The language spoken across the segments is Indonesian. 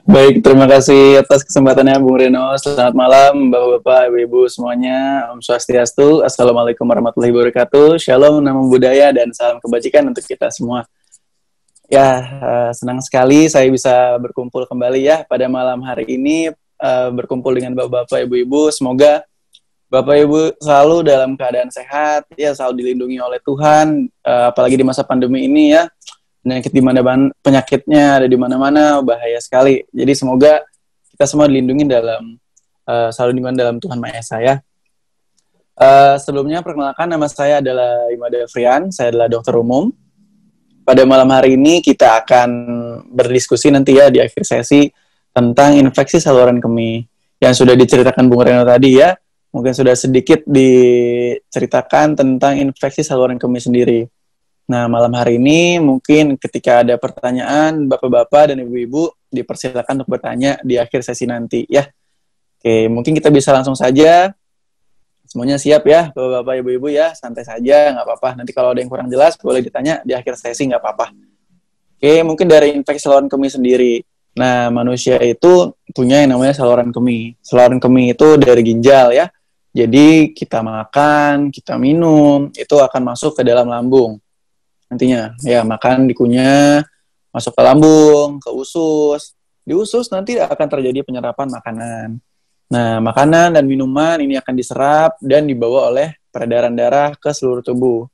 Baik, terima kasih atas kesempatannya Bung Reno. Selamat malam Bapak-Bapak, Ibu-Ibu semuanya. Om Swastiastu, Assalamualaikum warahmatullahi wabarakatuh. Shalom, namo budaya, dan salam kebajikan untuk kita semua. Ya, senang sekali saya bisa berkumpul kembali ya pada malam hari ini, berkumpul dengan Bapak-Bapak, Ibu-Ibu. Semoga Bapak Ibu selalu dalam keadaan sehat, ya selalu dilindungi oleh Tuhan, apalagi di masa pandemi ini ya. Penyakitnya ada di mana-mana, bahaya sekali. Jadi semoga kita semua dilindungi selalu dilindungi dalam Tuhan Maha Esa ya. Sebelumnya perkenalkan, nama saya adalah Imade Frian, saya adalah dokter umum. Pada malam hari ini kita akan berdiskusi nanti ya di akhir sesi tentang infeksi saluran kemih yang sudah diceritakan Bung Reno tadi ya. Mungkin sudah sedikit diceritakan tentang infeksi saluran kemih sendiri. Nah, malam hari ini mungkin ketika ada pertanyaan, Bapak-Bapak dan Ibu-Ibu dipersilakan untuk bertanya di akhir sesi nanti ya. Oke, mungkin kita bisa langsung saja. Semuanya siap ya, Bapak-Bapak, Ibu-Ibu ya, santai saja, nggak apa-apa. Nanti kalau ada yang kurang jelas, boleh ditanya di akhir sesi, nggak apa-apa. Oke, mungkin dari infeksi saluran kemih sendiri. Nah, manusia itu punya yang namanya saluran kemih. Saluran kemih itu dari ginjal ya. Jadi kita makan, kita minum, itu akan masuk ke dalam lambung. Nantinya ya makan dikunyah, masuk ke lambung, ke usus. Di usus nanti akan terjadi penyerapan makanan. Nah, makanan dan minuman ini akan diserap dan dibawa oleh peredaran darah ke seluruh tubuh.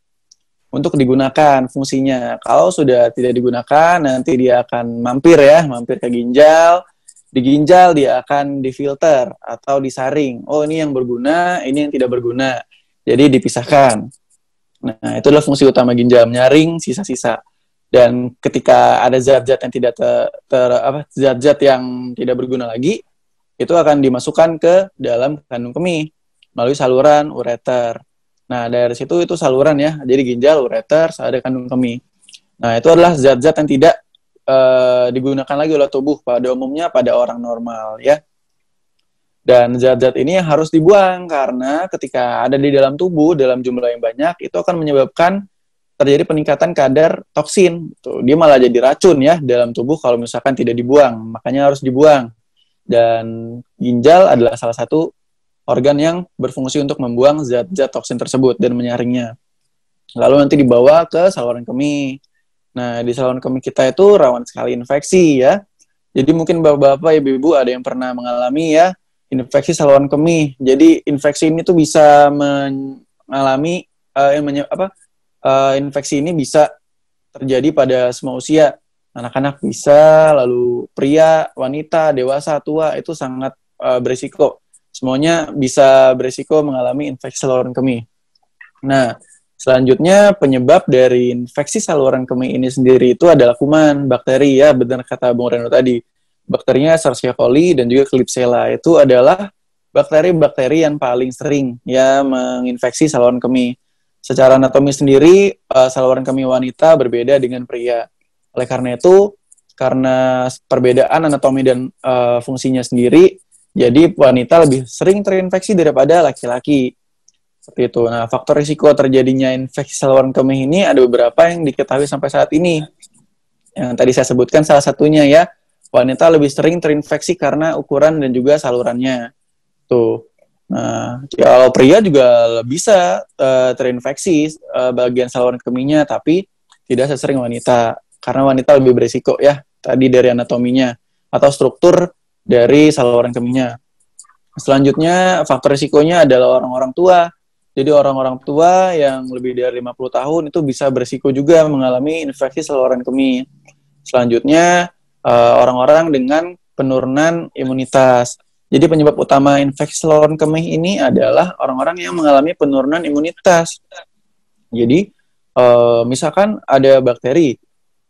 Untuk digunakan fungsinya. Kalau sudah tidak digunakan, nanti dia akan mampir ke ginjal. Di ginjal dia akan difilter atau disaring. Oh, ini yang berguna, ini yang tidak berguna. Jadi dipisahkan. Nah, itu adalah fungsi utama ginjal, menyaring sisa-sisa. Dan ketika ada zat-zat yang zat-zat yang tidak berguna lagi, itu akan dimasukkan ke dalam kandung kemih melalui saluran ureter. Nah, dari situ itu saluran ya. Jadi ginjal, ureter, ada kandung kemih. Nah, itu adalah zat-zat yang tidak digunakan lagi oleh tubuh pada umumnya pada orang normal ya. Dan zat-zat ini yang harus dibuang karena ketika ada di dalam tubuh dalam jumlah yang banyak itu akan menyebabkan terjadi peningkatan kadar toksin. Tuh, dia malah jadi racun ya dalam tubuh kalau misalkan tidak dibuang. Makanya harus dibuang. Dan ginjal adalah salah satu organ yang berfungsi untuk membuang zat-zat toksin tersebut dan menyaringnya. Lalu nanti dibawa ke saluran kemih. Nah, di saluran kemih kita itu rawan sekali infeksi ya. Jadi mungkin bapak-bapak, ibu-ibu ada yang pernah mengalami ya infeksi saluran kemih. Jadi infeksi ini tuh bisa mengalami infeksi ini bisa terjadi pada semua usia. Anak-anak bisa, lalu pria, wanita, dewasa, tua itu sangat berisiko. Semuanya bisa berisiko mengalami infeksi saluran kemih. Nah, selanjutnya penyebab dari infeksi saluran kemih ini sendiri itu adalah kuman, bakteri ya, benar kata Bung Reno tadi. Bakterinya Escherichia coli dan juga Klebsiella itu adalah bakteri-bakteri yang paling sering ya menginfeksi saluran kemih. Secara anatomi sendiri, saluran kemih wanita berbeda dengan pria. Oleh karena itu, karena perbedaan anatomi dan fungsinya sendiri, jadi wanita lebih sering terinfeksi daripada laki-laki. Seperti itu. Nah, faktor risiko terjadinya infeksi saluran kemih ini ada beberapa yang diketahui sampai saat ini. Yang tadi saya sebutkan salah satunya ya, wanita lebih sering terinfeksi karena ukuran dan juga salurannya. Tuh. Nah, kalau pria juga bisa terinfeksi bagian saluran kemihnya, tapi tidak sesering wanita. Karena wanita lebih berisiko ya, tadi dari anatominya atau struktur dari saluran kemihnya. Selanjutnya, faktor risikonya adalah orang-orang tua. Jadi orang-orang tua yang lebih dari 50 tahun itu bisa berisiko juga mengalami infeksi saluran kemih. Selanjutnya, orang-orang dengan penurunan imunitas. Jadi penyebab utama infeksi saluran kemih ini adalah orang-orang yang mengalami penurunan imunitas. Jadi misalkan ada bakteri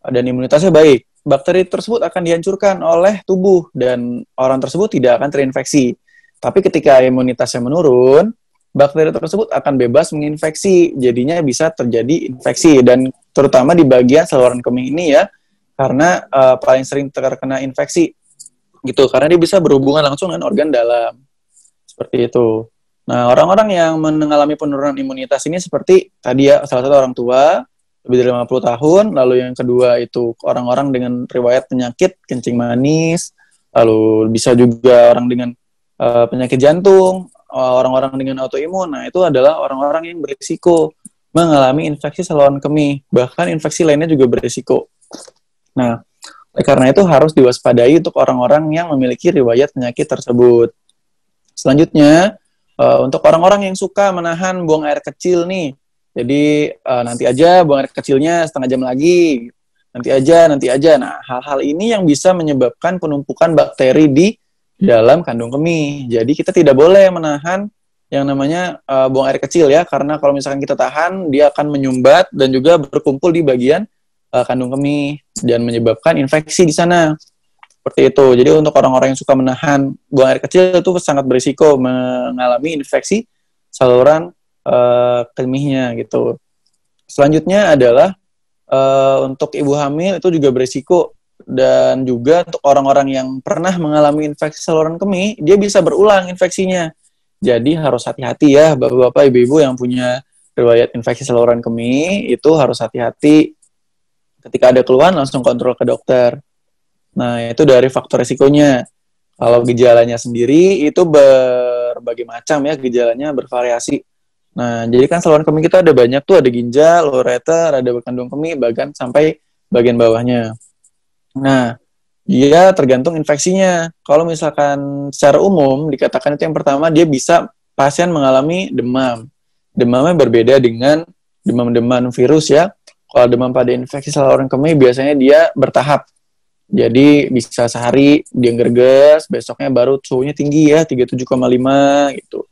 dan imunitasnya baik, bakteri tersebut akan dihancurkan oleh tubuh dan orang tersebut tidak akan terinfeksi. Tapi ketika imunitasnya menurun, bakteri tersebut akan bebas menginfeksi, jadinya bisa terjadi infeksi dan terutama di bagian saluran kemih ini ya. Karena paling sering terkena infeksi gitu, karena dia bisa berhubungan langsung dengan organ dalam seperti itu. Nah, orang-orang yang mengalami penurunan imunitas ini seperti tadi ya, salah satu orang tua lebih dari 50 tahun, lalu yang kedua itu orang-orang dengan riwayat penyakit kencing manis, lalu bisa juga orang dengan penyakit jantung, orang-orang dengan autoimun. Nah, itu adalah orang-orang yang berisiko mengalami infeksi saluran kemih. Bahkan infeksi lainnya juga berisiko. Nah, oleh karena itu harus diwaspadai untuk orang-orang yang memiliki riwayat penyakit tersebut. Selanjutnya, untuk orang-orang yang suka menahan buang air kecil nih, jadi nanti aja buang air kecilnya setengah jam lagi, nanti aja. Nah, hal-hal ini yang bisa menyebabkan penumpukan bakteri di dalam kandung kemih. Jadi kita tidak boleh menahan yang namanya buang air kecil ya, karena kalau misalkan kita tahan, dia akan menyumbat dan juga berkumpul di bagian kandung kemih dan menyebabkan infeksi di sana. Seperti itu. Jadi untuk orang-orang yang suka menahan buang air kecil itu sangat berisiko mengalami infeksi saluran kemihnya gitu. Selanjutnya adalah untuk ibu hamil itu juga berisiko, dan juga untuk orang-orang yang pernah mengalami infeksi saluran kemih, dia bisa berulang infeksinya. Jadi harus hati-hati ya bapak-bapak, ibu-ibu yang punya riwayat infeksi saluran kemih, itu harus hati-hati ketika ada keluhan langsung kontrol ke dokter. Nah, itu dari faktor resikonya. Kalau gejalanya sendiri itu berbagai macam ya, gejalanya bervariasi. Nah, jadi kan saluran kemih kita ada banyak tuh, ada ginjal, ureter, ada kandung kemih, bahkan sampai bagian bawahnya. Nah, dia tergantung infeksinya. Kalau misalkan secara umum dikatakan itu yang pertama, dia bisa pasien mengalami demam. Demamnya berbeda dengan demam-demam virus ya. Kalau demam pada infeksi saluran kemih biasanya dia bertahap. Jadi bisa sehari dia gerges, besoknya baru suhunya tinggi ya, 37,5 gitu.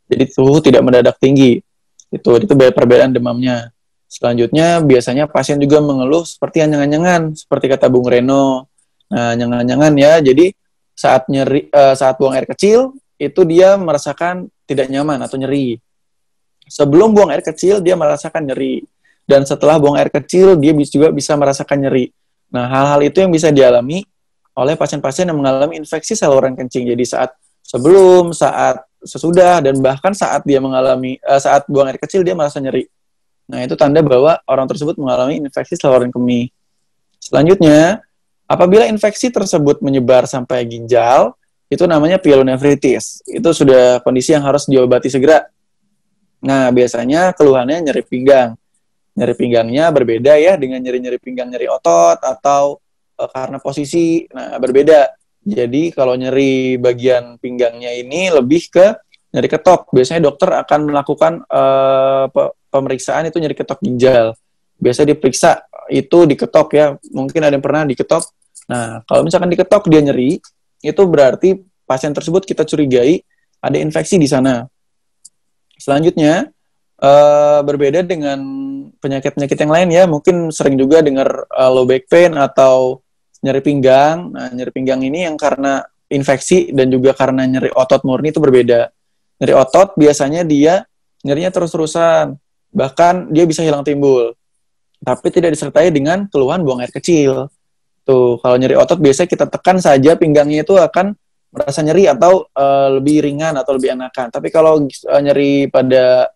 Jadi suhu tidak mendadak tinggi. Itu perbedaan demamnya. Selanjutnya biasanya pasien juga mengeluh seperti anyang-anyangan, seperti kata Bung Reno. Nah, anyang-anyangan ya. Jadi saat buang air kecil itu dia merasakan tidak nyaman atau nyeri. Sebelum buang air kecil dia merasakan nyeri, dan setelah buang air kecil dia juga bisa merasakan nyeri. Nah, hal-hal itu yang bisa dialami oleh pasien-pasien yang mengalami infeksi saluran kencing. Jadi saat sebelum, saat sesudah, dan bahkan saat dia mengalami saat buang air kecil dia merasa nyeri. Nah, itu tanda bahwa orang tersebut mengalami infeksi saluran kemih. Selanjutnya, apabila infeksi tersebut menyebar sampai ginjal, itu namanya pyelonefritis. Itu sudah kondisi yang harus diobati segera. Nah, biasanya keluhannya nyeri pinggang. Nyeri pinggangnya berbeda ya dengan nyeri-nyeri pinggang, nyeri otot, atau karena posisi. Nah, berbeda. Jadi kalau nyeri bagian pinggangnya ini lebih ke nyeri ketok. Biasanya dokter akan melakukan pemeriksaan itu nyeri ketok ginjal. Biasa diperiksa itu diketok ya. Mungkin ada yang pernah diketok. Nah, kalau misalkan diketok dia nyeri, itu berarti pasien tersebut kita curigai ada infeksi di sana. Selanjutnya, berbeda dengan penyakit-penyakit yang lain ya, mungkin sering juga dengar low back pain atau nyeri pinggang. Nah, nyeri pinggang ini yang karena infeksi dan juga karena nyeri otot murni itu berbeda. Nyeri otot biasanya dia nyerinya terus-terusan, bahkan dia bisa hilang timbul, tapi tidak disertai dengan keluhan buang air kecil. Tuh, kalau nyeri otot biasanya kita tekan saja pinggangnya itu akan merasa nyeri atau lebih ringan atau lebih enakan. Tapi kalau nyeri pada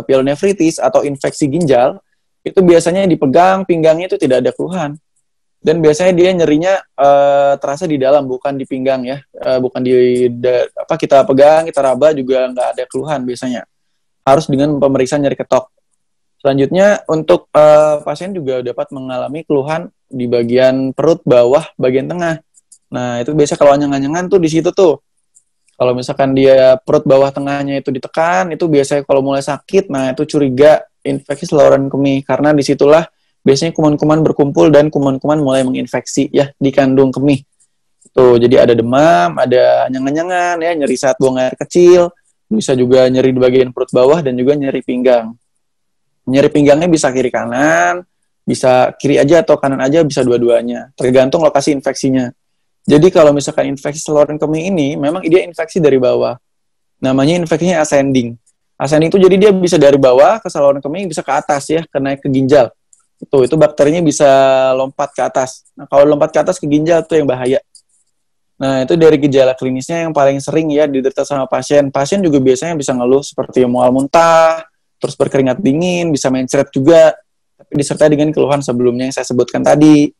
pyelonefritis atau infeksi ginjal, itu biasanya dipegang pinggangnya itu tidak ada keluhan, dan biasanya dia nyerinya terasa di dalam, bukan di pinggang ya, bukan kita pegang, kita raba juga nggak ada keluhan biasanya. Harus dengan pemeriksaan nyeri ketok. Selanjutnya untuk pasien juga dapat mengalami keluhan di bagian perut bawah, bagian tengah. Nah, itu biasa kalau anyang-anyangan tuh di situ tuh. Kalau misalkan dia perut bawah tengahnya itu ditekan, itu biasanya kalau mulai sakit, nah itu curiga infeksi saluran kemih, karena disitulah biasanya kuman-kuman berkumpul dan kuman-kuman mulai menginfeksi ya di kandung kemih. Tuh, jadi ada demam, ada anyang-anyangan ya, nyeri saat buang air kecil, bisa juga nyeri di bagian perut bawah dan juga nyeri pinggang. Nyeri pinggangnya bisa kiri kanan, bisa kiri aja atau kanan aja, bisa dua-duanya, tergantung lokasi infeksinya. Jadi kalau misalkan infeksi saluran kemih ini, memang dia infeksi dari bawah. Namanya infeksinya ascending. Ascending itu jadi dia bisa dari bawah ke saluran kemih, bisa ke atas ya, ke naik ke ginjal. Itu bakterinya bisa lompat ke atas. Nah, kalau lompat ke atas ke ginjal itu yang bahaya. Nah, itu dari gejala klinisnya yang paling sering ya diderita sama pasien. Pasien juga biasanya bisa ngeluh seperti mual muntah, terus berkeringat dingin, bisa mencret juga, tapi disertai dengan keluhan sebelumnya yang saya sebutkan tadi.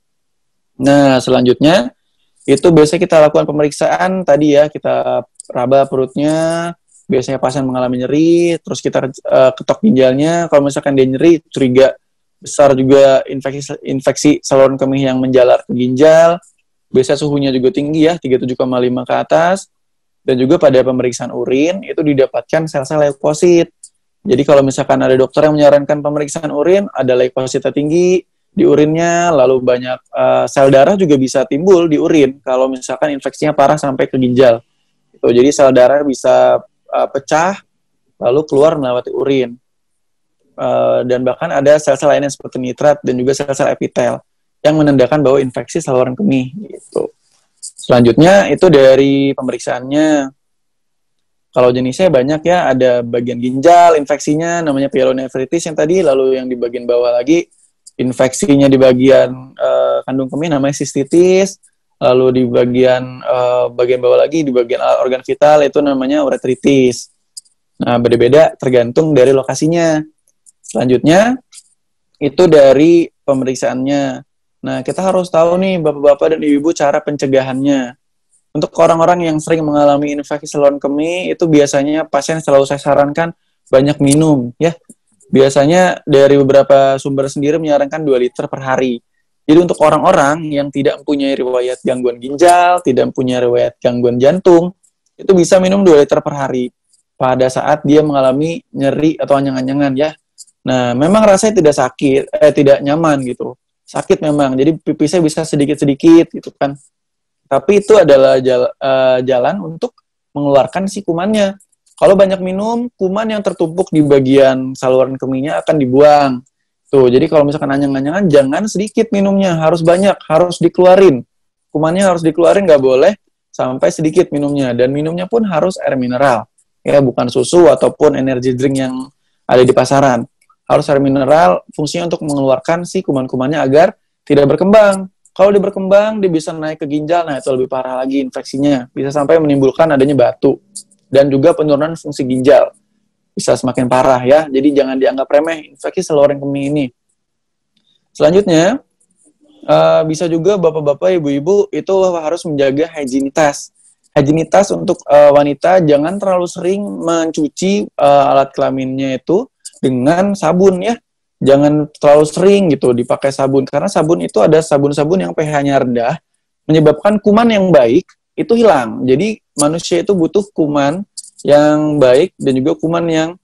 Nah, selanjutnya, Itu biasanya kita lakukan pemeriksaan tadi ya, kita raba perutnya, biasanya pasien mengalami nyeri, terus kita ketok ginjalnya, kalau misalkan dia nyeri, curiga besar juga infeksi saluran kemih yang menjalar ke ginjal, biasanya suhunya juga tinggi ya, 37,5 ke atas, dan juga pada pemeriksaan urin, itu didapatkan sel-sel leukosit. Jadi kalau misalkan ada dokter yang menyarankan pemeriksaan urin, ada leukositnya tinggi, di urinnya, lalu banyak sel darah juga bisa timbul di urin kalau misalkan infeksinya parah sampai ke ginjal. Gitu. Jadi sel darah bisa pecah lalu keluar melewati urin. Dan bahkan ada sel-sel lainnya seperti nitrat dan juga sel-sel epitel yang menandakan bahwa infeksi saluran kemih. Gitu. Selanjutnya itu dari pemeriksaannya. Kalau jenisnya banyak ya, ada bagian ginjal infeksinya namanya pyelonefritis yang tadi, lalu yang di bagian bawah lagi infeksinya di bagian kandung kemih namanya sistitis, lalu di bagian bawah lagi di bagian organ vital itu namanya uretritis. Nah, beda-beda tergantung dari lokasinya. Selanjutnya itu dari pemeriksaannya. Nah, kita harus tahu nih Bapak-bapak dan Ibu cara pencegahannya. Untuk orang-orang yang sering mengalami infeksi saluran kemih, itu biasanya pasien selalu saya sarankan banyak minum, ya. Biasanya dari beberapa sumber sendiri menyarankan 2 liter per hari. Jadi untuk orang-orang yang tidak mempunyai riwayat gangguan ginjal, tidak mempunyai riwayat gangguan jantung, itu bisa minum 2 liter per hari pada saat dia mengalami nyeri atau anyang-anyangan, ya. Nah, memang rasanya tidak sakit, tidak nyaman gitu. Sakit memang, jadi pipisnya bisa sedikit-sedikit gitu kan. Tapi itu adalah jalan untuk mengeluarkan si kumannya. Kalau banyak minum, kuman yang tertumpuk di bagian saluran kemihnya akan dibuang. Tuh, jadi kalau misalkan anyang-anyangan, jangan sedikit minumnya, harus banyak, harus dikeluarin. Kumannya harus dikeluarin, nggak boleh sampai sedikit minumnya. Dan minumnya pun harus air mineral. Ya, bukan susu ataupun energy drink yang ada di pasaran. Harus air mineral, fungsinya untuk mengeluarkan si kuman-kumannya agar tidak berkembang. Kalau dia berkembang, dia bisa naik ke ginjal, nah itu lebih parah lagi infeksinya. Bisa sampai menimbulkan adanya batu. Dan juga penurunan fungsi ginjal. Bisa semakin parah ya, jadi jangan dianggap remeh infeksi saluran kemih ini. Selanjutnya, bisa juga bapak-bapak, ibu-ibu itu harus menjaga higienitas. Higienitas untuk wanita, jangan terlalu sering mencuci alat kelaminnya itu dengan sabun ya. Jangan terlalu sering gitu dipakai sabun, karena sabun itu ada sabun-sabun yang pH-nya rendah, menyebabkan kuman yang baik itu hilang. Jadi manusia itu butuh kuman yang baik dan juga kuman yang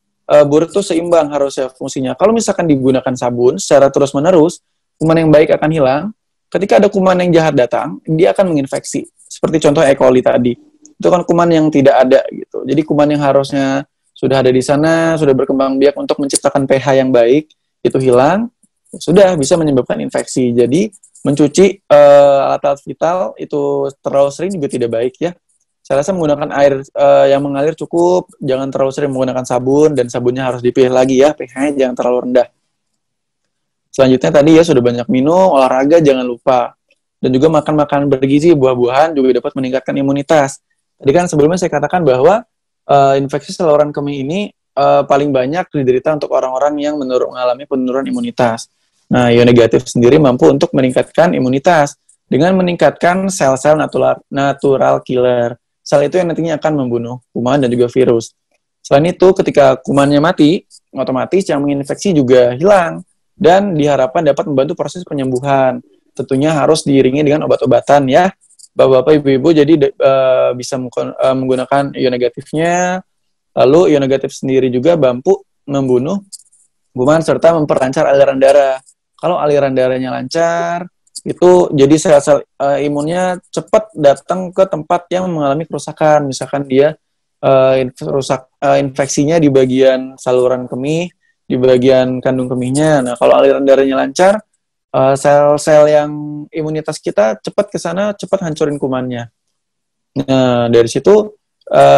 buruk itu seimbang harusnya fungsinya. Kalau misalkan digunakan sabun secara terus-menerus, kuman yang baik akan hilang. Ketika ada kuman yang jahat datang, dia akan menginfeksi. Seperti contoh E. coli tadi. Itu kan kuman yang tidak ada gitu. Jadi kuman yang harusnya sudah ada di sana, sudah berkembang biak untuk menciptakan pH yang baik, itu hilang, sudah bisa menyebabkan infeksi. Jadi mencuci alat-alat vital itu terlalu sering juga tidak baik ya. Saya rasa menggunakan air yang mengalir cukup, jangan terlalu sering menggunakan sabun, dan sabunnya harus dipilih lagi ya, pH-nya jangan terlalu rendah. Selanjutnya tadi ya sudah banyak minum, olahraga jangan lupa. Dan juga makan makanan bergizi, buah-buahan juga dapat meningkatkan imunitas. Tadi kan sebelumnya saya katakan bahwa infeksi saluran kemih ini paling banyak diderita untuk orang-orang yang mengalami penurunan imunitas. Nah, ion negatif sendiri mampu untuk meningkatkan imunitas dengan meningkatkan sel-sel natural killer. Sel itu yang nantinya akan membunuh kuman dan juga virus. Selain itu, ketika kumannya mati, otomatis yang menginfeksi juga hilang dan diharapkan dapat membantu proses penyembuhan. Tentunya harus diiringi dengan obat-obatan ya. Bapak-bapak, ibu-ibu jadi bisa menggunakan ion negatifnya. Lalu ion negatif sendiri juga mampu membunuh kuman serta memperlancar aliran darah. Kalau aliran darahnya lancar, itu jadi sel-sel imunnya cepat datang ke tempat yang mengalami kerusakan. Misalkan dia infeksinya di bagian saluran kemih, di bagian kandung kemihnya. Nah, kalau aliran darahnya lancar, sel-sel yang imunitas kita cepat ke sana, cepat hancurin kumannya. Nah, dari situ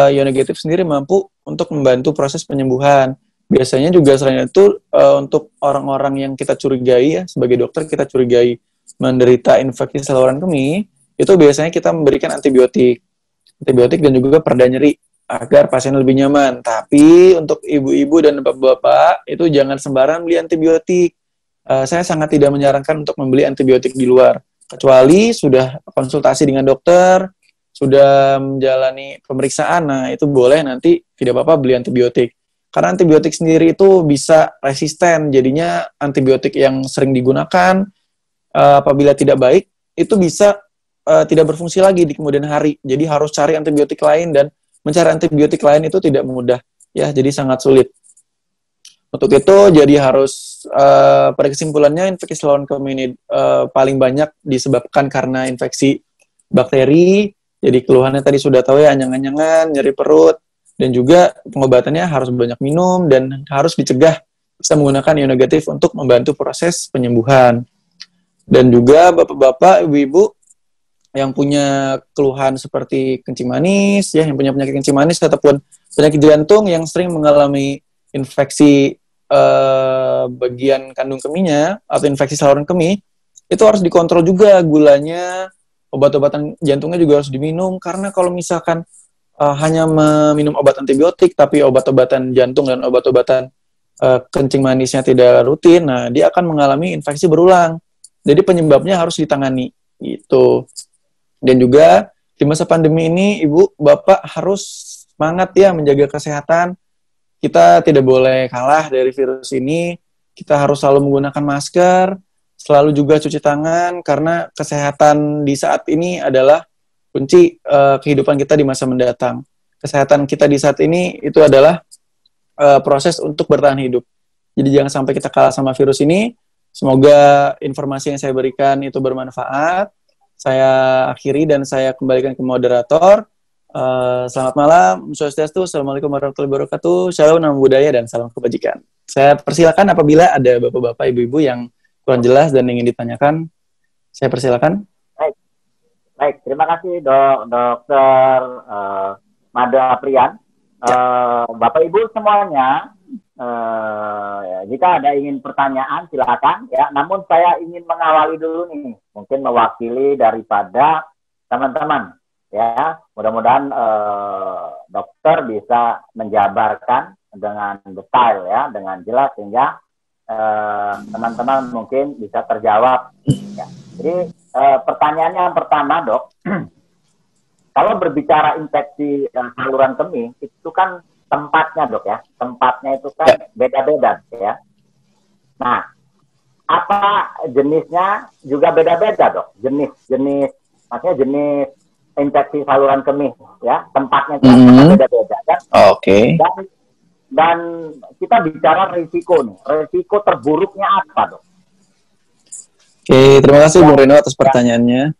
ion negatif sendiri mampu untuk membantu proses penyembuhan. Biasanya juga selain itu untuk orang-orang yang kita curigai ya, sebagai dokter kita curigai menderita infeksi saluran kemih, itu biasanya kita memberikan antibiotik dan juga pereda nyeri agar pasien lebih nyaman. Tapi untuk ibu-ibu dan bapak-bapak itu jangan sembarangan beli antibiotik. Saya sangat tidak menyarankan untuk membeli antibiotik di luar. Kecuali sudah konsultasi dengan dokter, sudah menjalani pemeriksaan, nah itu boleh nanti tidak apa-apa beli antibiotik. Karena antibiotik sendiri itu bisa resisten, jadinya antibiotik yang sering digunakan apabila tidak baik, itu bisa tidak berfungsi lagi di kemudian hari. Jadi harus cari antibiotik lain, dan mencari antibiotik lain itu tidak mudah, ya, jadi sangat sulit. Untuk itu, jadi harus pada kesimpulannya infeksi saluran kemih ini paling banyak disebabkan karena infeksi bakteri. Jadi keluhannya tadi sudah tahu ya, anyang-anyangan, nyeri perut, dan juga pengobatannya harus banyak minum dan harus dicegah, bisa menggunakan ion negatif untuk membantu proses penyembuhan. Dan juga bapak-bapak, ibu-ibu yang punya keluhan seperti kencing manis, ya, yang punya penyakit kencing manis ataupun penyakit jantung yang sering mengalami infeksi bagian kandung kemihnya atau infeksi saluran kemih, itu harus dikontrol juga gulanya, obat-obatan jantungnya juga harus diminum, karena kalau misalkan hanya meminum obat antibiotik tapi obat-obatan jantung dan obat-obatan kencing manisnya tidak rutin, nah dia akan mengalami infeksi berulang. Jadi penyebabnya harus ditangani gitu. Dan juga di masa pandemi ini, ibu, bapak harus semangat ya menjaga kesehatan. Kita tidak boleh kalah dari virus ini. Kita harus selalu menggunakan masker, selalu juga cuci tangan, karena kesehatan di saat ini adalah kunci kehidupan kita di masa mendatang. Kesehatan kita di saat ini itu adalah proses untuk bertahan hidup. Jadi jangan sampai kita kalah sama virus ini. Semoga informasi yang saya berikan itu bermanfaat. Saya akhiri dan saya kembalikan ke moderator. Selamat malam, Swastiastu, Assalamualaikum warahmatullahi wabarakatuh, Shalom, Namo Buddhaya, dan salam kebajikan. Saya persilakan apabila ada bapak-bapak, ibu-ibu yang kurang jelas dan ingin ditanyakan, saya persilakan. Baik, terima kasih Dokter Mada Prian. Bapak Ibu semuanya, jika ada ingin pertanyaan silakan ya. Namun saya ingin mengawali dulu nih, mungkin mewakili daripada teman-teman. Ya, mudah-mudahan dokter bisa menjabarkan dengan detail ya, dengan jelas sehingga teman-teman mungkin bisa terjawab. Ya. Jadi pertanyaannya yang pertama, Dok, kalau berbicara infeksi saluran kemih itu kan tempatnya, Dok ya, tempatnya itu kan beda-beda ya. Nah, apa jenisnya juga beda-beda, Dok? Jenis, maksudnya jenis infeksi saluran kemih ya, tempatnya beda-beda kan. Oke. Dan kita bicara risiko nih, risiko terburuknya apa, Dok? Oke, terima kasih Bung Reno atas pertanyaannya.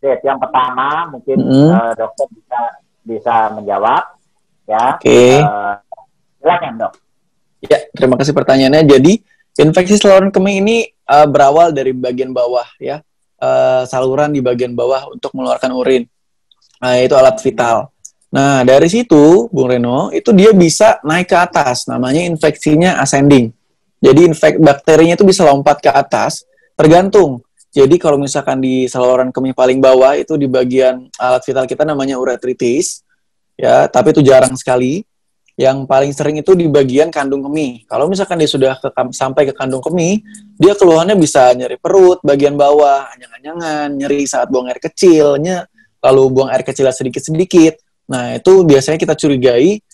Oke, yang pertama mungkin dokter bisa menjawab ya. Oke. Silakan, Dok. Ya, terima kasih pertanyaannya. Jadi infeksi saluran kemih ini berawal dari bagian bawah ya. Saluran di bagian bawah untuk mengeluarkan urin. Nah, itu alat vital. Nah, dari situ, Bung Reno, itu dia bisa naik ke atas. Namanya infeksinya ascending. Jadi bakterinya itu bisa lompat ke atas, tergantung. Jadi kalau misalkan di saluran kemih paling bawah, itu di bagian alat vital kita namanya uretritis. Ya, tapi itu jarang sekali. Yang paling sering itu di bagian kandung kemih. Kalau misalkan dia sudah sampai ke kandung kemih, dia keluhannya bisa nyeri perut, bagian bawah, anyang-anyangan, nyeri saat buang air kecilnya, lalu buang air kecilnya sedikit-sedikit. Nah, itu biasanya kita curigai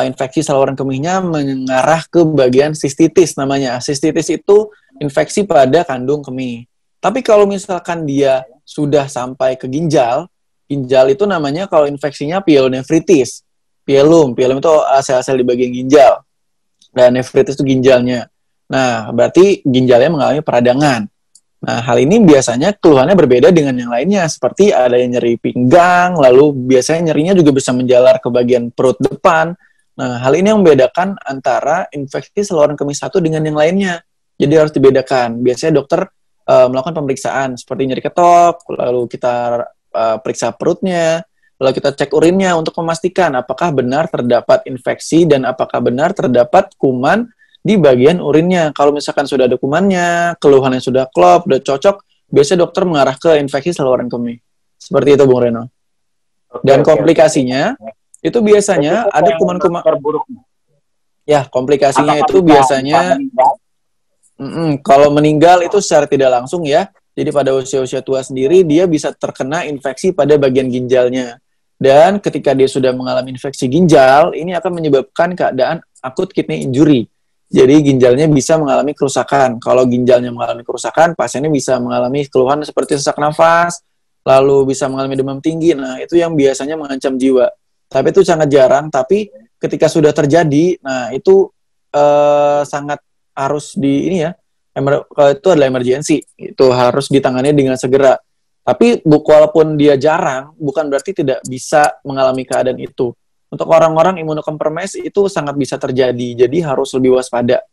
infeksi saluran kemihnya mengarah ke bagian sistitis namanya. Sistitis itu infeksi pada kandung kemih. Tapi kalau misalkan dia sudah sampai ke ginjal itu namanya kalau infeksinya pyelonefritis. Pielum itu sel-sel di bagian ginjal. Dan nefritis itu ginjalnya. Nah, berarti ginjalnya mengalami peradangan. Nah, hal ini biasanya keluhannya berbeda dengan yang lainnya, seperti ada yang nyeri pinggang, lalu biasanya nyerinya juga bisa menjalar ke bagian perut depan. Nah, hal ini yang membedakan antara infeksi saluran kemih satu dengan yang lainnya. Jadi harus dibedakan. Biasanya dokter melakukan pemeriksaan, seperti nyeri ketok, lalu kita periksa perutnya, lalu kita cek urinnya untuk memastikan apakah benar terdapat infeksi dan apakah benar terdapat kuman di bagian urinnya. Kalau misalkan sudah ada kumannya, keluhannya sudah klop, sudah cocok, biasanya dokter mengarah ke infeksi saluran kemih. Seperti itu, Bung Reno. Dan komplikasinya, itu biasanya ada kuman-kuman. Ya, komplikasinya itu biasanya, kalau meninggal itu secara tidak langsung ya, Jadi pada usia-usia tua sendiri dia bisa terkena infeksi pada bagian ginjalnya. Dan ketika dia sudah mengalami infeksi ginjal, ini akan menyebabkan keadaan akut kidney injury. Jadi ginjalnya bisa mengalami kerusakan. Kalau ginjalnya mengalami kerusakan, pasiennya bisa mengalami keluhan seperti sesak nafas, lalu bisa mengalami demam tinggi. Nah, itu yang biasanya mengancam jiwa. Tapi itu sangat jarang, tapi ketika sudah terjadi, nah itu sangat harus di ini ya, kalau itu adalah emergency, itu harus ditangani dengan segera. Tapi walaupun dia jarang, bukan berarti tidak bisa mengalami keadaan itu. Untuk orang-orang imunokompromis itu sangat bisa terjadi, jadi harus lebih waspada.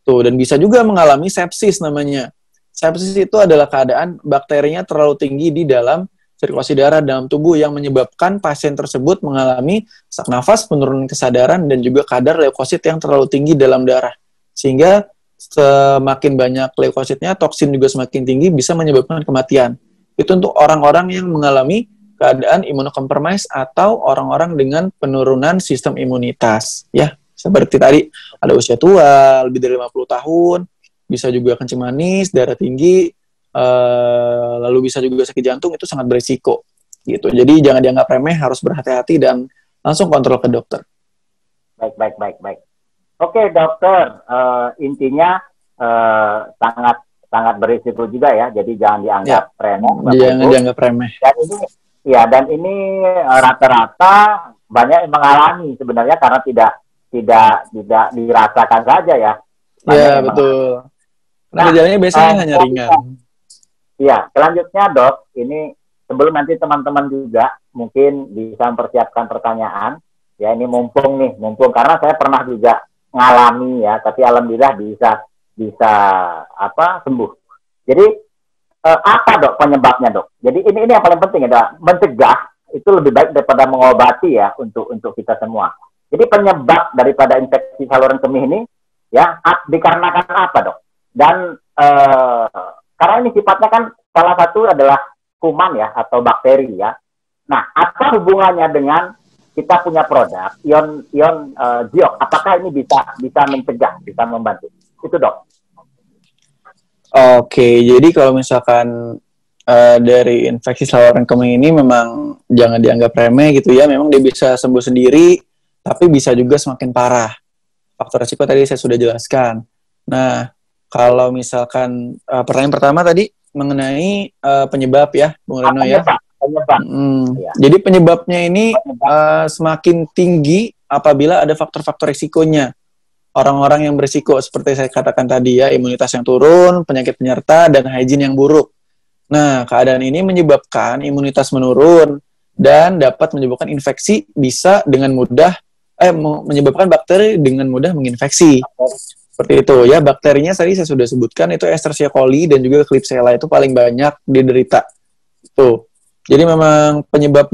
Tuh, dan bisa juga mengalami sepsis namanya. Sepsis itu adalah keadaan bakterinya terlalu tinggi di dalam sirkulasi darah dalam tubuh yang menyebabkan pasien tersebut mengalami sesak nafas, penurunan kesadaran, dan juga kadar leukosit yang terlalu tinggi dalam darah. Sehingga semakin banyak leukositnya, toksin juga semakin tinggi, bisa menyebabkan kematian. Itu untuk orang-orang yang mengalami keadaan imunokompromis atau orang-orang dengan penurunan sistem imunitas. Ya, seperti tadi, ada usia tua, lebih dari 50 tahun, bisa juga kencing manis, darah tinggi, lalu bisa juga sakit jantung, itu sangat berisiko. Gitu. Jadi jangan dianggap remeh, harus berhati-hati dan langsung kontrol ke dokter. Baik. Oke, dokter, intinya sangat berisiko juga ya, jadi jangan dianggap remeh. Jangan dianggap remeh. Dan ini rata-rata banyak yang mengalami sebenarnya karena tidak dirasakan saja ya. Iya, betul. Nah, gejalanya biasanya hanya ringan. Iya, selanjutnya dok, ini sebelum nanti teman-teman juga mungkin bisa mempersiapkan pertanyaan. Ya, ini mumpung karena saya pernah juga ngalami ya, tapi alhamdulillah bisa sembuh. Jadi apa dok penyebabnya dok? Jadi ini yang paling penting adalah mencegah itu lebih baik daripada mengobati ya untuk kita semua. Jadi penyebab daripada infeksi saluran kemih ini ya dikarenakan apa dok? Dan karena ini sifatnya kan salah satu adalah kuman ya atau bakteri ya. Nah, apa hubungannya dengan kita punya produk ion Geox? Apakah ini bisa mencegah, bisa membantu? Itu dok. Oke, jadi kalau misalkan dari infeksi saluran kemih ini memang jangan dianggap remeh gitu ya. Memang dia bisa sembuh sendiri, tapi bisa juga semakin parah. Faktor resiko tadi saya sudah jelaskan. Nah, kalau misalkan pertanyaan pertama tadi mengenai penyebab ya, Bung Reno ya. Penyebab. Jadi penyebabnya ini semakin tinggi apabila ada faktor-faktor risikonya. Orang-orang yang berisiko seperti saya katakan tadi ya, imunitas yang turun, penyakit penyerta, dan hygiene yang buruk. Nah, keadaan ini menyebabkan imunitas menurun dan dapat menyebabkan infeksi bisa dengan mudah menyebabkan bakteri dengan mudah menginfeksi. Seperti itu ya, bakterinya tadi saya sudah sebutkan itu Escherichia coli dan juga Klebsiella itu paling banyak diderita. Tuh. Jadi memang penyebab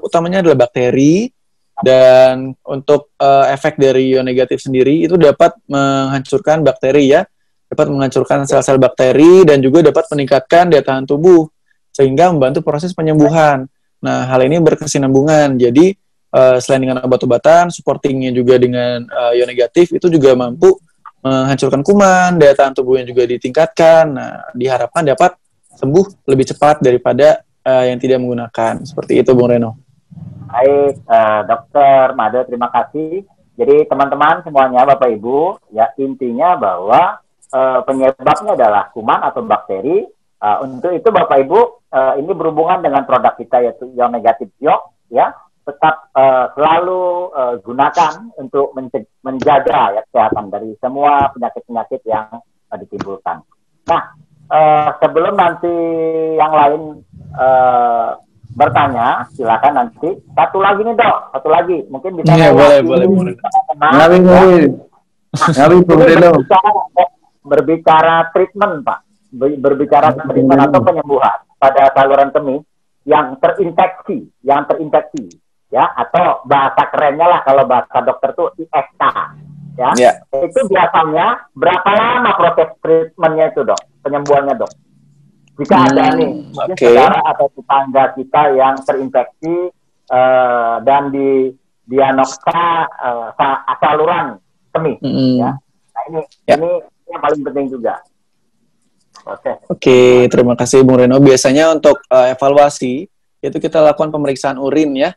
utamanya adalah bakteri. Dan untuk efek dari ion negatif sendiri itu dapat menghancurkan bakteri ya, dapat menghancurkan sel-sel bakteri dan juga dapat meningkatkan daya tahan tubuh sehingga membantu proses penyembuhan. Nah, hal ini berkesinambungan. Jadi selain dengan obat-obatan, supportingnya juga dengan ion negatif itu juga mampu menghancurkan kuman, daya tahan tubuhnya juga ditingkatkan. Nah, diharapkan dapat sembuh lebih cepat daripada yang tidak menggunakan. Seperti itu, Bung Reno. Baik, Dokter Made, terima kasih. Jadi teman-teman semuanya, Bapak Ibu, ya intinya bahwa penyebabnya adalah kuman atau bakteri. Untuk itu Bapak Ibu, ini berhubungan dengan produk kita yaitu ion negatif Geox, ya. Tetap selalu gunakan untuk menjaga ya kesehatan dari semua penyakit-penyakit yang ditimbulkan. Nah, sebelum nanti yang lain bertanya, silakan nanti. Satu lagi nih dok, mungkin bisa. Iya, boleh. Berbicara treatment Pak, berbicara treatment atau penyembuhan pada saluran kemih yang terinfeksi, ya, atau bahasa kerennya lah kalau bahasa dokter tuh ISK, ya. Itu biasanya berapa lama proses treatmentnya itu dok, penyembuhannya dok? Jika ada nih, mungkin saudara atau tetangga kita yang terinfeksi dan didiagnosa saluran kemih, ya. Nah ini yang paling penting juga. Oke. Oke, terima kasih Bung Reno. Biasanya untuk evaluasi itu kita lakukan pemeriksaan urin ya.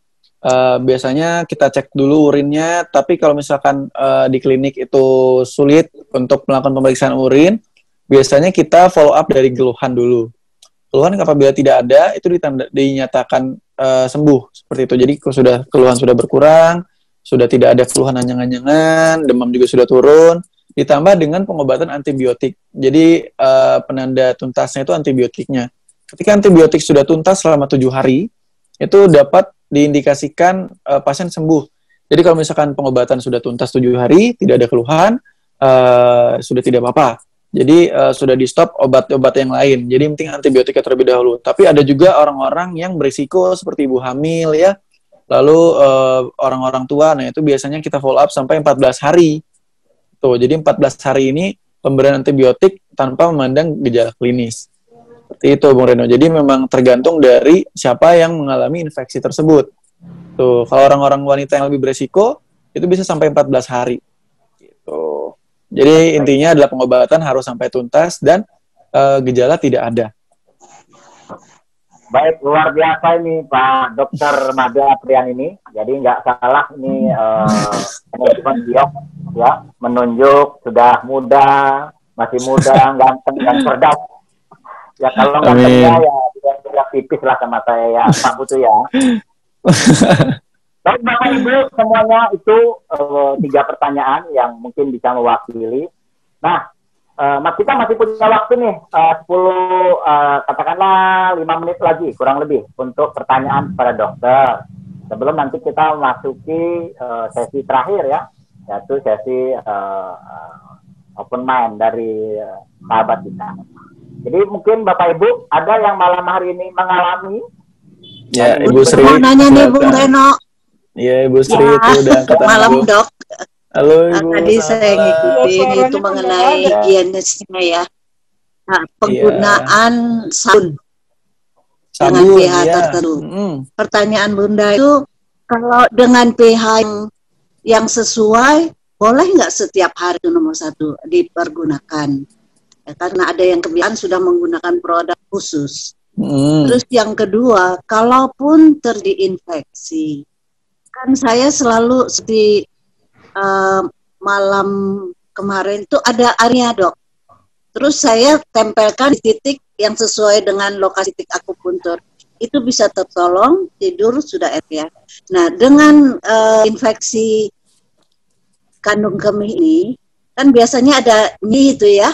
Biasanya kita cek dulu urinnya, tapi kalau misalkan di klinik itu sulit untuk melakukan pemeriksaan urin, biasanya kita follow up dari keluhan dulu. Keluhan apabila tidak ada, itu dinyatakan sembuh seperti itu. Jadi kalau keluhan sudah berkurang, sudah tidak ada keluhan anyang-anyangan, demam juga sudah turun, ditambah dengan pengobatan antibiotik. Jadi penanda tuntasnya itu antibiotiknya. Ketika antibiotik sudah tuntas selama 7 hari, itu dapat diindikasikan pasien sembuh. Jadi kalau misalkan pengobatan sudah tuntas 7 hari, tidak ada keluhan, sudah tidak apa-apa. Jadi sudah di stop obat-obat yang lain. Jadi penting antibiotika terlebih dahulu. Tapi ada juga orang-orang yang berisiko seperti ibu hamil ya. Lalu orang-orang tua, nah itu biasanya kita follow up sampai 14 hari. Tuh, jadi 14 hari ini pemberian antibiotik tanpa memandang gejala klinis. Seperti itu, Bung Reno. Jadi memang tergantung dari siapa yang mengalami infeksi tersebut. Tuh, kalau orang-orang wanita yang lebih beresiko, itu bisa sampai 14 hari. Gitu. Jadi intinya adalah pengobatan harus sampai tuntas dan gejala tidak ada. Baik, luar biasa ini Pak Dokter Made Aprian ini. Jadi nggak salah ini manajemen Biok ya menunjuk sudah muda, masih muda, ganteng dan cerdas. Ya kalau gantengnya ya tidak tipis lah sama saya ya Pak Putu ya. Baik Bapak Ibu semuanya itu 3 pertanyaan yang mungkin bisa mewakili. Nah, kita masih punya waktu nih 10 katakanlah 5 menit lagi kurang lebih untuk pertanyaan kepada dokter. Sebelum nanti kita memasuki sesi terakhir ya, yaitu sesi open mind dari sahabat kita. Jadi mungkin Bapak Ibu ada yang malam hari ini mengalami. Ya, Ibu Sri. Mau nanya nih Bung Reno. Iya, Ibu Sri itu udah angkat tangan. Malam Dok. Halo Ibu. Tadi saya ngikutin itu mengenai higienisnya ya. Nah, penggunaan sabun dengan pH tertentu. Pertanyaan Bunda itu kalau dengan pH yang sesuai, boleh nggak setiap hari itu nomor 1 dipergunakan? Ya, karena ada yang kebiasaan sudah menggunakan produk khusus. Terus yang kedua, kalaupun terdiinfeksi, kan saya selalu seperti malam kemarin itu ada airnya Dok. Terus saya tempelkan di titik yang sesuai dengan lokasi titik akupuntur. Itu bisa tertolong, tidur sudah ya. Nah dengan infeksi kandung kemih ini, kan biasanya ada nyih itu ya.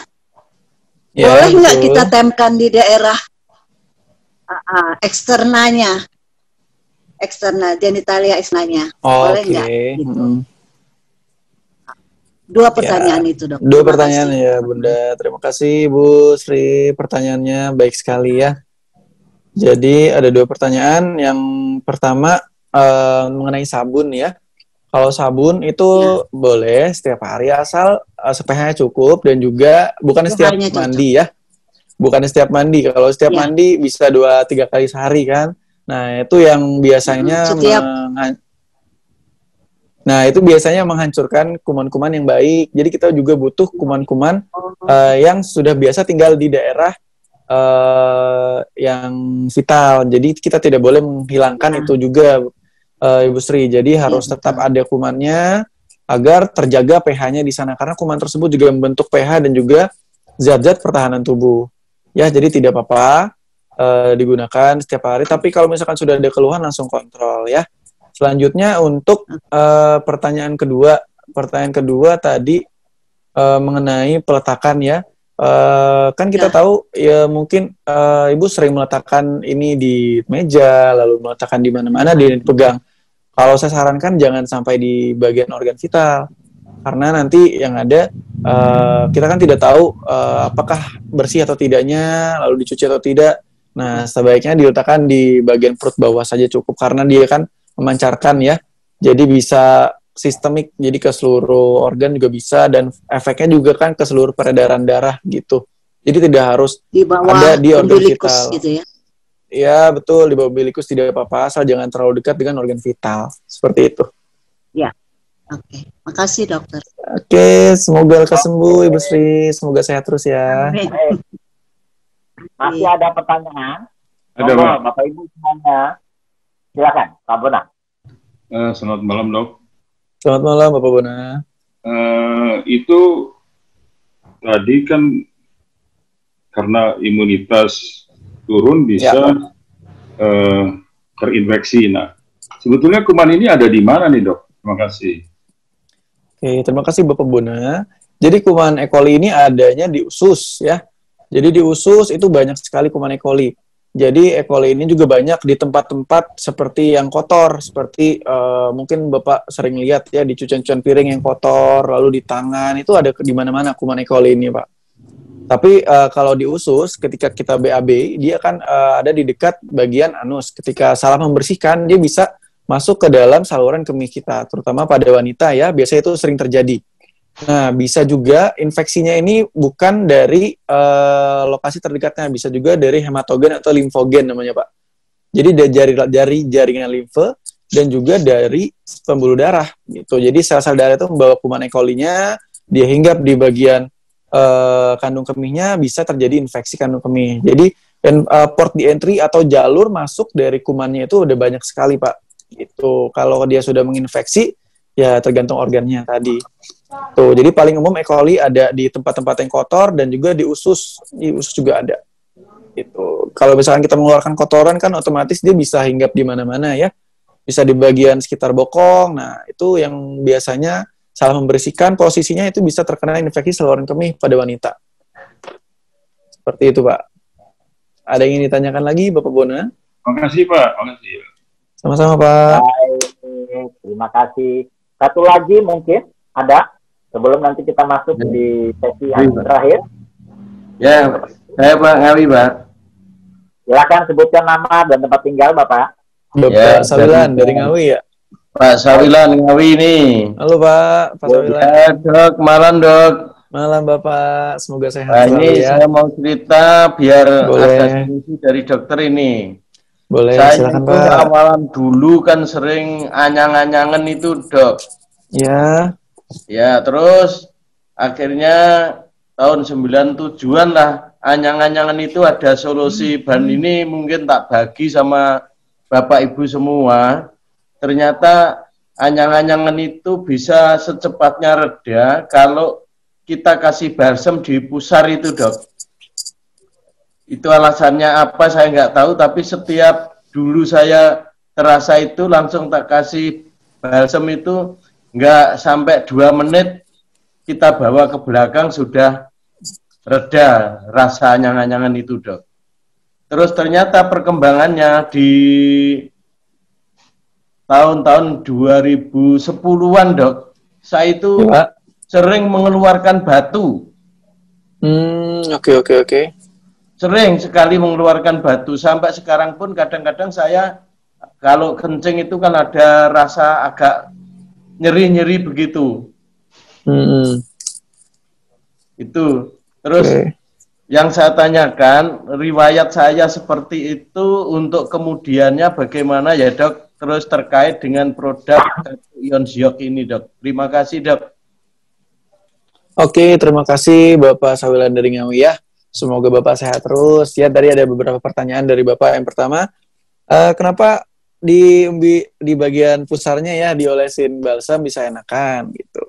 Boleh nggak kita tempelkan di daerah eksternalnya? Eksternal, genitalia eksternalnya. Boleh nggak? Gitu. 2 pertanyaan itu Dok. 2 pertanyaan ya Bunda. Terima kasih Bu Sri, pertanyaannya baik sekali ya. Jadi ada 2 pertanyaan. Yang pertama mengenai sabun ya. Kalau sabun itu boleh setiap hari asal pH-nya cukup dan juga bukan setiap mandi ya. Bukan setiap mandi. Kalau setiap mandi bisa 2-3 kali sehari kan. Nah, itu yang biasanya menghancurkan kuman-kuman yang baik. Jadi kita juga butuh kuman-kuman yang sudah biasa tinggal di daerah yang vital. Jadi kita tidak boleh menghilangkan itu juga, Ibu Sri. Jadi harus tetap ada kumannya agar terjaga pH-nya di sana. Karena kuman tersebut juga membentuk pH dan juga zat-zat pertahanan tubuh. Ya, jadi tidak apa-apa digunakan setiap hari. Tapi kalau misalkan sudah ada keluhan langsung kontrol ya. Selanjutnya untuk pertanyaan kedua tadi mengenai peletakan ya. Kan kita tahu ya mungkin Ibu sering meletakkan ini di meja, lalu meletakkan di mana-mana dipegang. Kalau saya sarankan jangan sampai di bagian organ vital. Karena nanti yang ada kita kan tidak tahu apakah bersih atau tidaknya, lalu dicuci atau tidak. Nah, sebaiknya diletakkan di bagian perut bawah saja cukup karena dia kan memancarkan ya. Jadi bisa sistemik, jadi ke seluruh organ juga bisa dan efeknya juga kan ke seluruh peredaran darah gitu. Jadi tidak harus di bawah ada di organ vital gitu ya. Ya, betul, di bawah umbilikus tidak apa-apa asal jangan terlalu dekat dengan organ vital. Seperti itu. Ya. Oke. Makasih dokter. Oke, semoga lekas sembuh Ibu Sri, semoga sehat terus ya. Amin. Masih ada pertanyaan? Ada, Monggo, Pak. Bapak Ibu semuanya. Silakan, Pak Bona. Selamat malam, Dok. Selamat malam, Bapak Bona. Itu tadi kan karena imunitas turun bisa terinfeksi. Nah, sebetulnya kuman ini ada di mana nih, Dok? Terima kasih. Oke, terima kasih Bapak Bona. Jadi kuman E. coli ini adanya di usus ya. Jadi di usus itu banyak sekali kuman E. coli. Jadi E. coli ini juga banyak di tempat-tempat seperti yang kotor, seperti mungkin Bapak sering lihat ya di cucian-cucian piring yang kotor, lalu di tangan, itu ada di mana-mana kuman E. coli ini, Pak. Tapi kalau di usus, ketika kita BAB, dia kan ada di dekat bagian anus. Ketika salah membersihkan, dia bisa masuk ke dalam saluran kemih kita, terutama pada wanita ya, biasanya itu sering terjadi. Nah, bisa juga infeksinya ini bukan dari lokasi terdekatnya, bisa juga dari hematogen atau limfogen namanya, Pak. Jadi dari jaringan limfe dan juga dari pembuluh darah gitu. Jadi sel-sel darah itu membawa kuman E. coli-nya, dia hinggap di bagian kandung kemihnya, bisa terjadi infeksi kandung kemih. Jadi port di entry atau jalur masuk dari kumannya itu udah banyak sekali, Pak. Itu kalau dia sudah menginfeksi, ya tergantung organnya tadi. Tuh, jadi paling umum E. coli ada di tempat-tempat yang kotor dan juga di usus juga ada. Itu. Kalau misalkan kita mengeluarkan kotoran kan otomatis dia bisa hinggap di mana-mana ya. Bisa di bagian sekitar bokong. Nah, itu yang biasanya salah membersihkan, posisinya itu bisa terkena infeksi saluran kemih pada wanita. Seperti itu, Pak. Ada yang ingin ditanyakan lagi, Bapak Bona? Terima kasih, Pak. Terima kasih. Sama-sama, Pak. Baik, terima kasih. Satu lagi mungkin ada sebelum nanti kita masuk di sesi yang terakhir. Ya, saya Pak Ngawi, Pak. Silakan sebutkan nama dan tempat tinggal Bapak. Bapak Sawilan dari Ngawi ya? Pak Sawilan Ngawi ini. Halo Pak Sawilan. Ya, Dok, malam Dok. Malam Bapak, semoga sehat selalu ya. Saya mau cerita biar boleh. ada solusi dari dokter ini. Boleh, saya silakan itu Pak. awalan dulu kan sering anyang-anyangan itu, Dok. Ya. Ya, terus akhirnya tahun 97-an lah, anyang-anyangan itu ada solusi. Ban ini mungkin tak bagi sama Bapak Ibu semua. Ternyata anyang-anyangan itu bisa secepatnya reda kalau kita kasih balsem di pusar itu, Dok. Itu alasannya apa saya nggak tahu, tapi setiap dulu saya terasa itu langsung tak kasih balsem itu nggak sampai 2 menit kita bawa ke belakang sudah reda rasa anyang-anyangan itu, Dok. Terus ternyata perkembangannya di tahun-tahun 2010-an, Dok, saya itu sering mengeluarkan batu. Oke. Sering sekali mengeluarkan batu. Sampai sekarang pun kadang-kadang saya kalau kencing itu kan ada rasa agak nyeri-nyeri begitu. Itu. Terus yang saya tanyakan, riwayat saya seperti itu untuk kemudiannya bagaimana ya, Dok? Terus terkait dengan produk ion Ziok ini, Dok. Terima kasih, Dok. Oke, terima kasih Bapak Sawilan dari Ngawi ya. Semoga Bapak sehat terus. Ya, tadi ada beberapa pertanyaan dari Bapak. Yang pertama, kenapa di bagian pusarnya ya diolesin balsam bisa enakan gitu.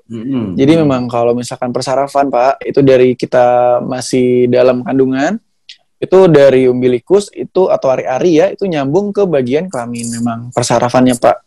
Jadi memang kalau misalkan persarafan, Pak, itu dari kita masih dalam kandungan, itu dari umbilikus itu atau ari-ari ya, itu nyambung ke bagian kelamin memang persarafannya, Pak.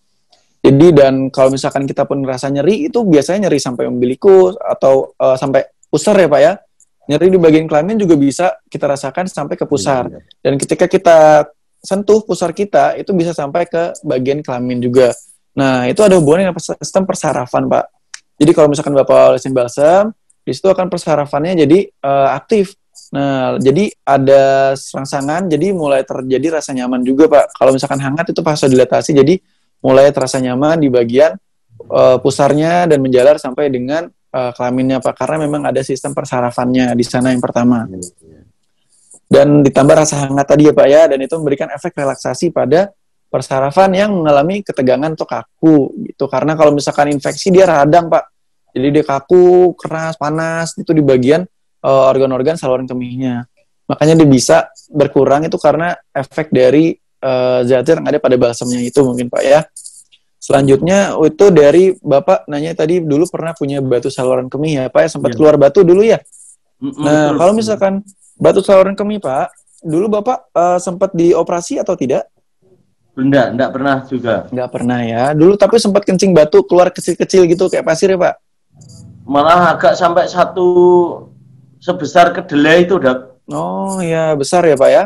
Jadi dan kalau misalkan kita pun ngerasa nyeri, itu biasanya nyeri sampai umbilikus atau sampai pusar ya, Pak ya. Nyeri di bagian kelamin juga bisa kita rasakan sampai ke pusar. Dan ketika kita sentuh pusar kita, itu bisa sampai ke bagian kelamin juga. Nah, itu ada hubungannya dengan sistem persarafan, Pak. Jadi kalau misalkan Bapak olesin balsam, di situ akan persarafannya jadi aktif. Nah, jadi ada serangsangan, jadi mulai terjadi rasa nyaman juga, Pak. Kalau misalkan hangat itu vasodilatasi, jadi mulai terasa nyaman di bagian pusarnya dan menjalar sampai dengan kelaminnya, Pak, karena memang ada sistem persarafannya di sana yang pertama. Dan ditambah rasa hangat tadi ya, Pak ya, dan itu memberikan efek relaksasi pada persarafan yang mengalami ketegangan atau kaku gitu. Karena kalau misalkan infeksi dia radang, Pak. Jadi dia kaku, keras, panas itu di bagian organ-organ saluran kemihnya. makanya dia bisa berkurang itu karena efek dari zat-zat yang ada pada balsamnya itu mungkin Pak ya. Selanjutnya itu dari Bapak nanya tadi dulu pernah punya batu saluran kemih ya Pak ya, sempat keluar batu dulu ya. Nah, kalau misalkan batu saluran kemih Pak, dulu Bapak sempat dioperasi atau tidak? Enggak pernah juga. Enggak pernah ya. Dulu tapi sempat kencing batu keluar kecil-kecil gitu kayak pasir ya Pak? Malah agak sampai satu sebesar kedelai itu, Dok. Oh ya, besar ya Pak ya?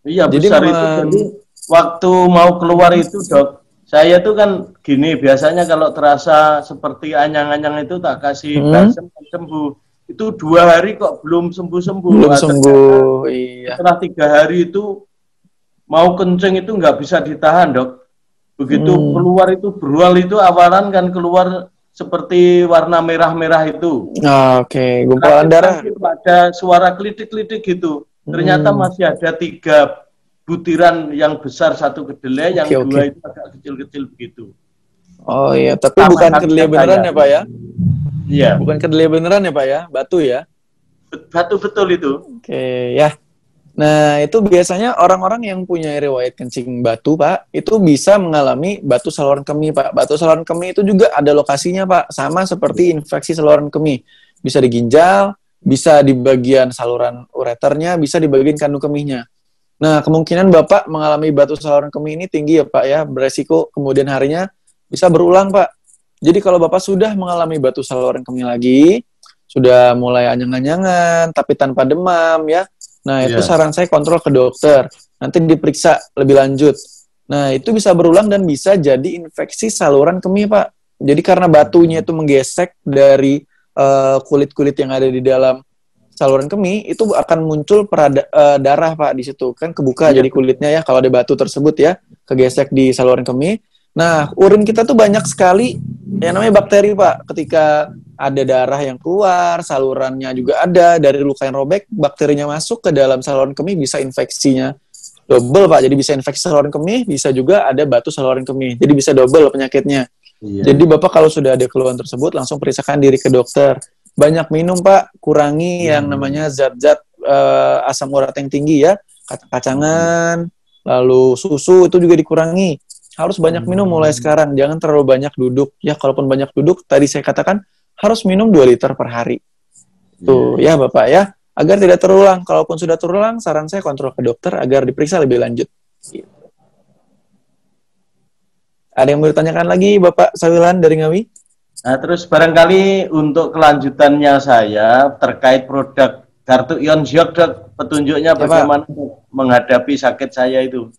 Iya, jadi besar memang... itu. Jadi waktu mau keluar itu, Dok, saya tuh kan gini, biasanya kalau terasa seperti anyang-anyang itu tak kasih balsam sembuh. Itu 2 hari kok belum sembuh-sembuh. Belum sembuh, iya. Setelah 3 hari itu mau kencing itu nggak bisa ditahan, Dok. Begitu keluar itu berual itu awalan kan keluar seperti warna merah-merah itu. Oke, gumpalan darah. Ada suara klitik-klitik gitu. Ternyata masih ada 3 butiran yang besar, 1 kedelai, yang 2 itu agak kecil-kecil begitu. Oh iya, tapi bukan kedelai beneran ya Pak ya? Iya. Bukan kedelai beneran ya Pak ya? Batu ya? Batu betul itu. Oke, ya. Nah, itu biasanya orang-orang yang punya riwayat kencing batu, Pak, itu bisa mengalami batu saluran kemih, Pak. Batu saluran kemih itu juga ada lokasinya, Pak. Sama seperti infeksi saluran kemih. Bisa di ginjal, bisa di bagian saluran ureternya, bisa di bagian kandung kemihnya. Nah, kemungkinan Bapak mengalami batu saluran kemih ini tinggi ya, Pak, ya. Beresiko kemudian harinya bisa berulang, Pak. Jadi kalau Bapak sudah mengalami batu saluran kemih lagi, sudah mulai anyang-anyangan, tapi tanpa demam, ya. Nah, itu saran saya kontrol ke dokter. Nanti diperiksa lebih lanjut. Nah, itu bisa berulang dan bisa jadi infeksi saluran kemih, Pak. Jadi karena batunya itu menggesek dari kulit-kulit yang ada di dalam saluran kemih, itu akan muncul darah, Pak, di situ. Kan kebuka jadi kulitnya ya, kalau ada batu tersebut ya, kegesek di saluran kemih. Nah, urin kita tuh banyak sekali yang namanya bakteri, Pak. Ketika ada darah yang keluar, salurannya juga ada, dari luka yang robek, bakterinya masuk ke dalam saluran kemih, bisa infeksinya double, Pak. Jadi bisa infeksi saluran kemih, bisa juga ada batu saluran kemih. Jadi bisa double penyakitnya. Jadi Bapak kalau sudah ada keluhan tersebut, langsung periksakan diri ke dokter. Banyak minum, Pak. Kurangi yang namanya zat-zat asam urat yang tinggi ya. Kacang-kacangan, lalu susu itu juga dikurangi. Harus banyak minum mulai sekarang. Jangan terlalu banyak duduk. Ya, kalaupun banyak duduk, tadi saya katakan, harus minum 2 liter per hari. Tuh, ya Bapak ya. Agar tidak terulang. Kalaupun sudah terulang, saran saya kontrol ke dokter agar diperiksa lebih lanjut. Gitu. Ada yang mau ditanyakan lagi, Bapak Sawilan dari Ngawi? Nah, terus barangkali untuk kelanjutannya saya terkait produk kartu Ion Ziok, Dok, petunjuknya bagaimana menghadapi sakit saya itu.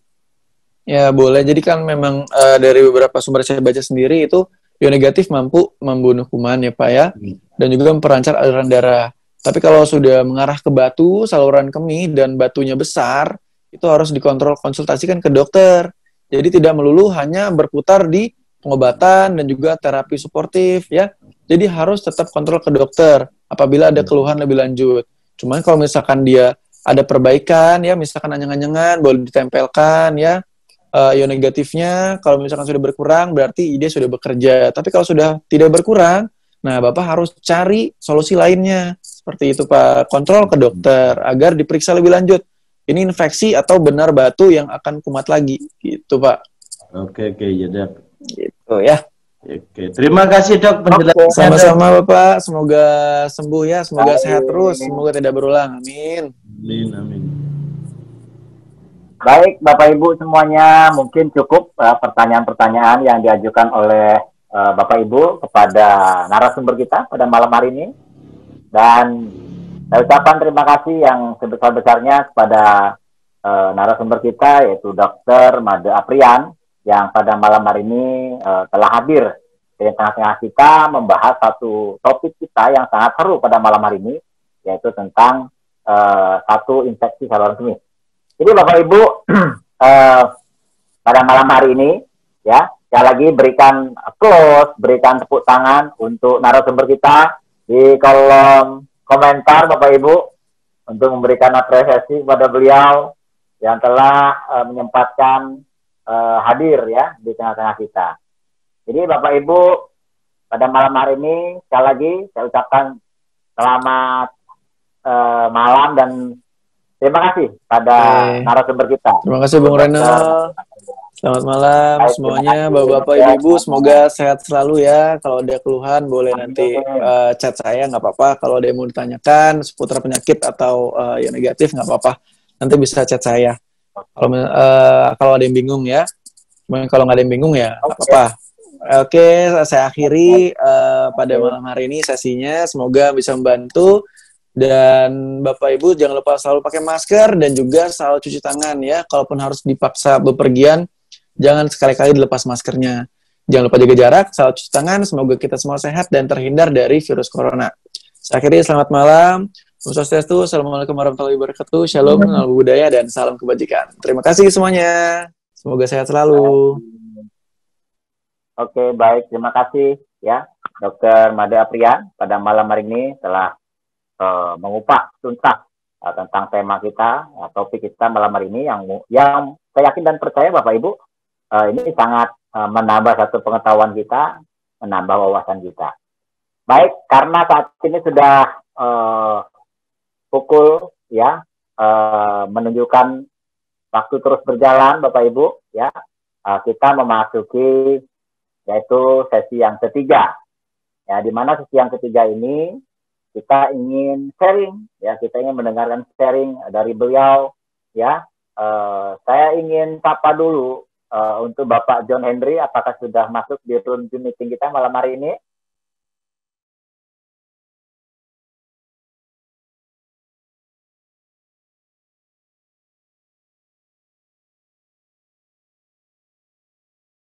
Ya, boleh. Jadi kan memang dari beberapa sumber saya baca sendiri itu ion negatif mampu membunuh kuman ya Pak ya, dan juga memperlancar aliran darah. Tapi kalau sudah mengarah ke batu, saluran kemih, dan batunya besar, itu harus dikontrol, konsultasikan ke dokter. Jadi tidak melulu hanya berputar di pengobatan dan juga terapi suportif ya. Jadi harus tetap kontrol ke dokter apabila ada keluhan lebih lanjut. Cuman kalau misalkan dia ada perbaikan ya, misalkan anyang-anyangan boleh ditempelkan ya. Ion negatifnya kalau misalkan sudah berkurang berarti dia sudah bekerja. Tapi kalau sudah tidak berkurang, nah Bapak harus cari solusi lainnya. Seperti itu Pak, kontrol ke dokter agar diperiksa lebih lanjut. Ini infeksi atau benar batu yang akan kumat lagi, gitu Pak. Oke, ya Dok. Gitu ya. Oke, terima kasih Dok penjelasannya. Sama-sama Bapak, semoga sembuh ya, semoga sehat terus, semoga tidak berulang. Amin. Amin. Baik, Bapak Ibu semuanya, mungkin cukup pertanyaan-pertanyaan yang diajukan oleh Bapak Ibu kepada narasumber kita pada malam hari ini. Dan saya ucapkan terima kasih yang sebesar-besarnya kepada narasumber kita, yaitu Dr. Made Aprian, yang pada malam hari ini telah hadir di tengah-tengah kita membahas satu topik kita yang sangat seru pada malam hari ini, yaitu tentang satu infeksi saluran kemih. Jadi Bapak Ibu, pada malam hari ini, ya, sekali lagi berikan applause, berikan tepuk tangan untuk narasumber kita di kolom komentar Bapak Ibu untuk memberikan apresiasi kepada beliau yang telah menyempatkan hadir ya di tengah-tengah kita. Jadi Bapak Ibu, pada malam hari ini sekali lagi saya ucapkan selamat malam dan Terima kasih pada narasumber kita. Terima kasih Bung Renal. Selamat malam semuanya, Bapak-bapak, Ibu-ibu. Semoga sehat selalu ya. Kalau ada keluhan boleh nanti chat saya, nggak apa-apa. Kalau ada yang mau ditanyakan seputar penyakit atau yang negatif, nggak apa-apa. Nanti bisa chat saya. Kalau ada yang bingung ya. Kalau nggak ada yang bingung ya nggak apa-apa. Oke, saya akhiri pada malam hari ini sesinya. Semoga bisa membantu. Dan Bapak Ibu jangan lupa selalu pakai masker dan juga selalu cuci tangan ya. Kalaupun harus dipaksa bepergian, jangan sekali-kali dilepas maskernya. Jangan lupa jaga jarak, selalu cuci tangan. Semoga kita semua sehat dan terhindar dari virus corona. Saya akhiri, selamat malam. Om Swastiastu, Assalamualaikum warahmatullahi wabarakatuh. Shalom, namo budaya, dan salam kebajikan. Terima kasih semuanya. Semoga sehat selalu. Oke, baik. Terima kasih ya, Dr. Mada Aprian pada malam hari ini telah mengupas tuntas tentang tema kita, topik kita malam hari ini yang saya yakin dan percaya Bapak Ibu ini sangat menambah satu pengetahuan kita, menambah wawasan kita. Baik, karena saat ini sudah pukul ya menunjukkan waktu terus berjalan Bapak Ibu ya, kita memasuki yaitu sesi yang ketiga ya, di mana sesi yang ketiga ini kita ingin sharing ya, kita ingin mendengarkan sharing dari beliau ya. Saya ingin sapa dulu untuk Bapak John Henry, apakah sudah masuk di room meeting kita malam hari ini?